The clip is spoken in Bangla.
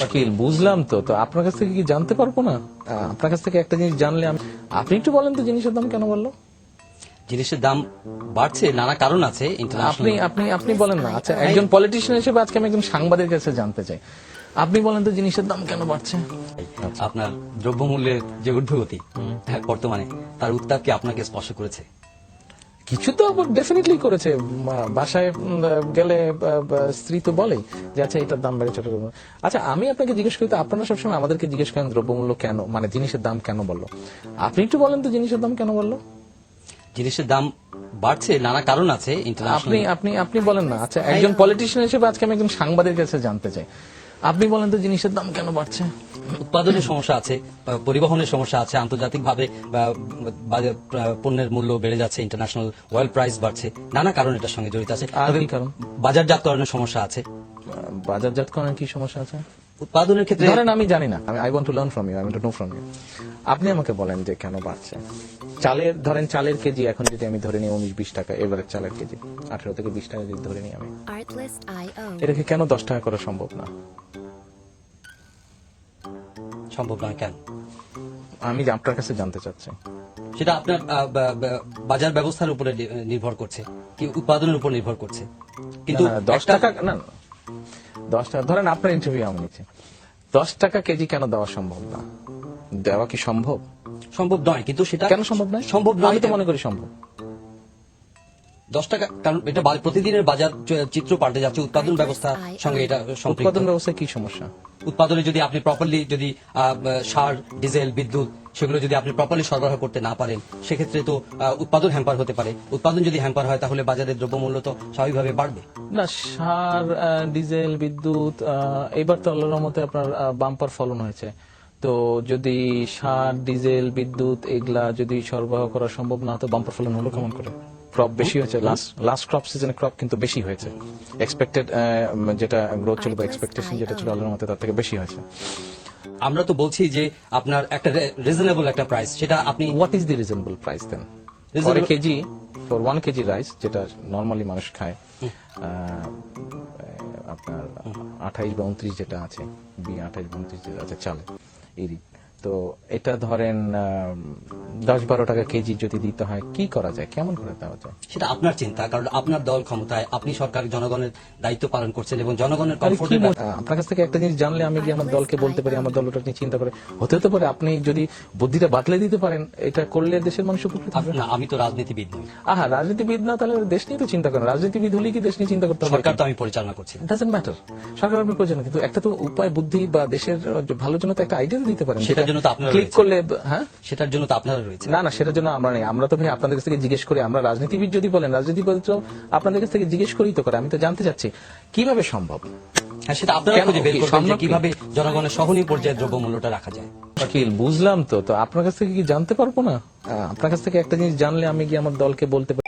শাকিল, বুঝলাম তো তো আপনার কাছ থেকে কি জানতে পারবো না? আপনার কাছ থেকে একটা জিনিস জানলে আমি, আপনি একটু বলেন তো জিনিসের দাম কেন বললো? জিনিসের দাম বাড়ছে, নানা কারণ আছে। আপনি ইন্টারন্যাশনাল আপনি আপনি বলেন না। আচ্ছা, একজন পলিটিশিয়ান হিসেবে আজকে আমি একজন সাংবাদিকের কাছে জানতে চাই, আপনি বলেন তো জিনিসের দাম কেন বাড়ছে? আপনার দ্রব্যমূল্যের যে ঊর্ধ্বগতি বর্তমানে, তার উত্তাপ কি আপনাকে স্পর্শ করেছে? কিছু তো ডেফিনেটলি করেছে। বাসায় গেলে স্ত্রী তো বলেই যে আচ্ছা এটার দাম বেড়েছে। আচ্ছা, আমি আপনাকে জিজ্ঞেস করি, তো আপনারা সবসময় আমাদেরকে জিজ্ঞেস করেন দ্রব্যমূল্য কেন, মানে জিনিসের দাম কেন বললো। আপনি একটু বলেন তো জিনিসের দাম কেন বললো? জিনিসের দাম বাড়ছে, নানা কারণ আছে। আপনি ইন্টারন্যাশনাল আপনি আপনি বলেন না। আচ্ছা, একজন পলিটিশিয়ান হিসেবে আজকে আমি একজন সাংবাদিকের কাছে জানতে চাই, আপনি বলেন তো জিনিসের দাম কেন বাড়ছে? উৎপাদনের সমস্যা আছে, পরিবহনের সমস্যা আছে, আন্তর্জাতিক ভাবে পণ্যের মূল্য বেড়ে যাচ্ছে, ইন্টারন্যাশনাল অয়েল প্রাইস বাড়ছে, নানা কারণ এটার সঙ্গে জড়িত আছে। আর তবে কি কারণ? বাজারজাতকরণের সমস্যা আছে। বাজারজাতকরণের কি সমস্যা আছে? উৎপাদনের ক্ষেত্রে ধরেন আমি জানি না, I want to learn from you, I want to know from you. আপনি আমাকে বলেন যে কেন বাড়ছে। চালের, ধরেন চালের কেজি এখন যদি আমি ধরে নিই 19-20 টাকা, এবারে চালের কেজি 18 থেকে 20 টাকা যদি ধরে নিই আমি, এটাকে কেন 10 টাকা করা সম্ভব না? সম্ভব নয় কেন? আমি আপনার কাছে জানতে চাচ্ছি। সেটা আপনার বাজার ব্যবস্থার উপরে নির্ভর করছে, কি উৎপাদনের উপর নির্ভর করছে। কিন্তু 10 টাকা না, 10 টাকা ধরেন, আপনার ইন্টারভিউ আমি নিচ্ছি, 10 টাকা কেজি কেন দেওয়া সম্ভব না? দেওয়া কি সম্ভব? সম্ভব নয়, কিন্তু সেটা কেন সম্ভব নয়? সম্ভব নয়, আমি তো মনে করি সম্ভব। 10 টাকা, কারণ এটা প্রতিদিনের বাজার চিত্র পাল্টে যাচ্ছে, উৎপাদন ব্যবস্থার সঙ্গে এটা সম্পৃক্ত। উৎপাদন ব্যবস্থায় কি সমস্যা? উৎপাদনে যদি আপনি প্রপারলি, যদি সার, ডিজেল, বিদ্যুৎ সেগুলো যদি আপনি প্রপারলি সরবরাহ করতে না পারেন, সেক্ষেত্রে তো উৎপাদন হ্যাম্পার হতে পারে। উৎপাদন যদি হ্যাম্পার হয়, তাহলে বাজারের দ্রব্যমূল্য তো স্বাভাবিকভাবে বাড়বে। না, সার, ডিজেল, বিদ্যুৎ, এবার তো আল্লাহর রহমতে আপনার বাম্পার ফলন হয়েছে। তো যদি সার, ডিজেল, বিদ্যুৎ এগুলা যদি সরবরাহ করা সম্ভব না, তো বাম্পার ফলন হলো কেমন করে? ক্রপ বেশি হয়েছে, লাস্ট ক্রপ সিজনে ক্রপ কিন্তু বেশি হয়েছে। এক্সপেক্টেড যেটা গ্রোথ ছিল বা এক্সপেকটেশন যেটা ছিল আল্লাহর রহমতে তার থেকে বেশি হয়েছে। আমরা তো বলছি যে আপনার একটা রিজনেবল একটা প্রাইস, সেটা আপনি what is the reasonable price then? For KG, for 1 KG rice, যেটা নরমালি মানুষ খায়, আপনার 28 বা 29 যেটা আছে, 28 বা 29 যেটা আছে চালে, এরই তো এটা ধরেন 10-12 টাকা কেজি যদি দিতে হয়, কি করা যায়, কেমন করে দেওয়া যায়? সেটা আপনার চিন্তা, কারণ আপনার দল ক্ষমতায়, আপনি সরকার, জনগণের দায়িত্ব পালন করছেন এবং জনগণের কমফোর্টের। আপনার কাছ থেকে একটা জিনিস জানলে আমি গিয়ে আমার দলকে বলতে পারি, আমার দল ওটা নিয়ে চিন্তা করে, হতে পারে আপনি যদি বুদ্ধিটা বাতলে দিতে পারেন, এটা করলে দেশের মানুষ উপকৃত হবে। না, আমি তো রাজনীতিবিদ নই। রাজনীতিবিদ না, তাহলে দেশ নিয়ে তো চিন্তা করেন। রাজনীতিবিদ হলে কি দেশ নিয়ে চিন্তা করতে হবে? সরকার তো আমি পরিচালনা করছি। ডাজন্ট ম্যাটার, সরকার আপনি প্রয়োজন, কিন্তু একটা তো উপায়, বুদ্ধি বা দেশের ভালোর জন্য তো একটা আইডিয়া দিতে পারেন। সেটার জন্য তো আপনারা ক্লিক করলে, হ্যাঁ, সেটার জন্য তো আপনারা রয়েছে। না, সেটার জন্য আমরা নেই। আমরা তো ভাই আপনাদের কাছ থেকে জিজ্ঞেস করি। আমরা রাজনীতিবিদ যদি বলেন, রাজনীতিবিদ তো আপনাদের কাছ থেকে জিজ্ঞেস করেই তো করে। আমি তো জানতে চাচ্ছি কিভাবে সম্ভব। হ্যাঁ, সেটা আপনারা খুঁজে বের করবেন যে কিভাবে জনগণের সহনীয় পর্যায়ে দ্রব্যমূল্যটা রাখা যায়। শাকিল, বুঝলাম তো তো আপনার কাছ থেকে কি জানতে পারবো না? আপনার কাছ থেকে একটা জিনিস জানলে আমি গিয়ে আমার দলকে বলতে পারি।